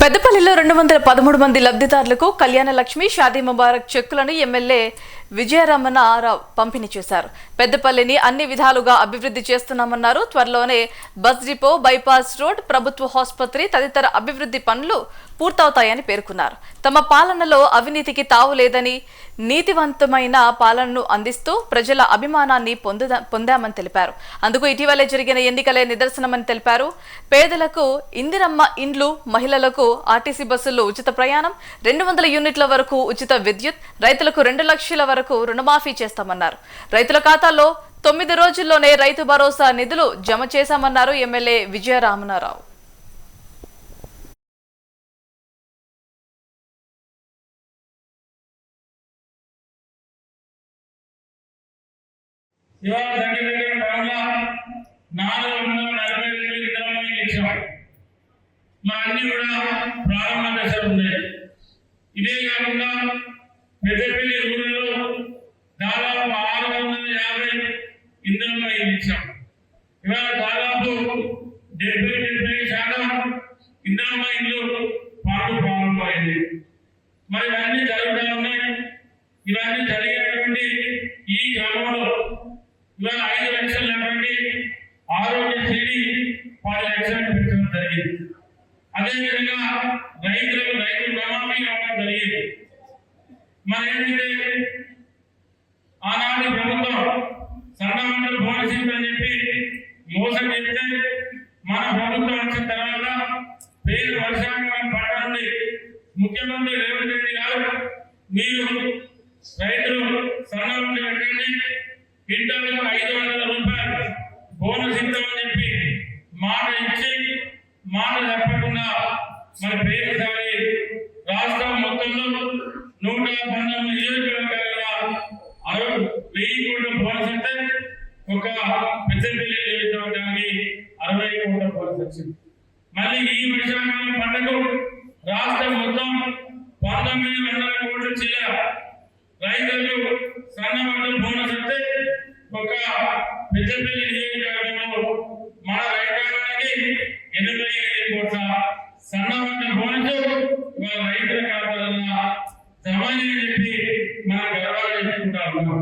పెద్దపల్లిలో 213 మంది లబ్ధిదారులకు కళ్యాణ లక్ష్మి షాదీ ముబారక్ చెక్కులను ఎమ్మెల్యే విజయరమణారావు పంపిణీ చేశారు. పెద్దపల్లిని అన్ని విధాలుగా అభివృద్ధి చేస్తున్నామన్నారు. త్వరలోనే బస్ డిపో, బైపాస్ రోడ్, ప్రభుత్వ ఆసుపత్రి తదితర అభివృద్ధి పనులు పూర్తవుతాయని పేర్కొన్నారు. తమ పాలనలో అవినీతికి తావు లేదని, నీతివంతమైన పాలనను అందిస్తూ ప్రజల అభిమానాన్ని పొందామని తెలిపారు. అందుకు ఇటీవలే జరిగిన ఎన్నికలే నిదర్శనమని తెలిపారు. పేదలకు ఇందిరమ్మ ఇండ్లు, మహిళలకు ఆర్టీసీ బస్సుల్లో ఉచిత ప్రయాణం, 200 యూనిట్ల వరకు ఉచిత విద్యుత్, రైతులకు 2 లక్షల వరకు రుణమాఫీ చేస్తామన్నారు. రైతుల ఖాతాల్లో 9 రోజుల్లోనే రైతు భరోసా నిధులు జమ చేశామన్నారు ఎమ్మెల్యే విజయరమణారావు. ఇవాళ దగ్గర టౌన్లో 442 ఇందిరమ్మ ఇచ్చాం. మా అన్ని కూడా ప్రారంభ దశలు ఉన్నాయి. ఇదే కాకుండా పెద్దపల్లి ఊరిలో దాదాపు 650 ఇందిరమ్మ ఇచ్చాం. ఇవాళ దాదాపు 70% ఇందిరమ్మ ఇల్లు ప్రారంభమైంది. మరి ఇవన్నీ జరుగుతూ ఉన్నాయి. ఇవన్నీ జరిగేటువంటి ఈ క్రమంలో ఇవాళ 5 లక్షల నుండి ఆరోగ్యశ్రీని 10 లక్షలు పెంచడం జరిగింది. అదేవిధంగా రైతు రుణమాఫీ అవ్వడం జరిగింది. మరి ఏంటంటే ఆనాటి ప్రభుత్వం సన్నమండల బోనస్ అని చెప్పి మోసం చేస్తే మన ప్రభుత్వం వచ్చిన తర్వాత పేరు వర్షాకాలం పట్టణండి ముఖ్యమంత్రి రేవంత్ రెడ్డి గారు మీరు రైతులు సన్నమండలి పెట్టండి, క్వింటాలకు 500 రూపాయలు బోనస్ ఇస్తామని చెప్పి మాట ఇచ్చి మాట తప్పకుండా మన పేరుసారి రాష్ట్రం మొత్తంలో 119 నియోజకవర్గాల 1000 కోట్ల బోనస్ అంటే ఒక పెద్దపల్లి నియోజకవర్గానికి 60 కోట్ల బోనస్ వచ్చింది. మళ్ళీ ఈ వర్షాకాలం పంటకు రాష్ట్రం మొత్తం 1900 కోట్ల చిల్లర రైతులకు సన్నమండల బోనస్ అంటే ఒక పెద్దపల్లి నియోజకవర్గంలో మన రైతాంగానికి 85 కోట్ల సన్నమండల బోనస్ రైతుల ఖాతాలో జమ అని చెప్పి మన గర్వాలు చెప్పుకుంటా ఉన్నాం.